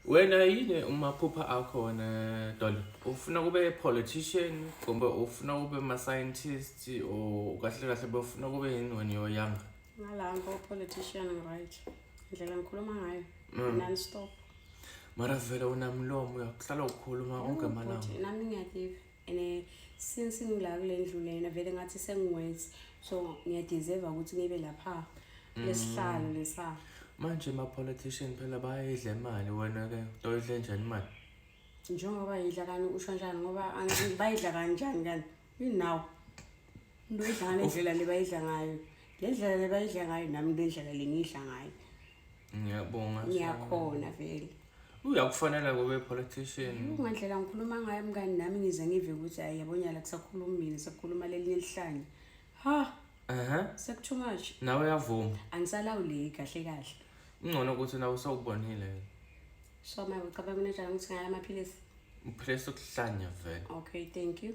Wena yini umaphupha akho wena Dolly? Ufuna kube politician kumbe ufuna kube ma-scientist or kahle kahle bafuna kube yini when you're young? Ngala politician right. Indlela ngikhuluma ngayo non-stop. Mara vele unamlomo uyakuhlala ukhuluma onke amalanga. Nami ngiyativa. And since ngila kule ndlu lena vele ngathi sengiwezi. So ngiyadeserve ukuthi ngibe lapha. Lesihlalo lesa. Manje ma-politician phela bayidla imali wena ke toyidle njani imali? Njengoba yidla kani usho njani ngoba bayidla kanjani kani? Now. Into idla ngendlela lebayidla ngayo. Lendlela lebayidla ngayo nami lendlela lengidla ngayo. Ngiyabonga. Ngiyakhona vele. Uyakufanele kube politician. Ngandlela ngikhuluma ngayo mngani nami ngize ngive ukuthi ayabona la kusakhuluma mina sakhuluma lelinye lihlanje. Ha. Sek too much. Nawe uyavuma. Angisalawuli kahle kahle. Ngcono ukuthi nawe usawubonile. So manje ucabanga kanjani ukuthi ngaya amaphilisi? Uphilisa ukuhlanya vele. Okay, thank you.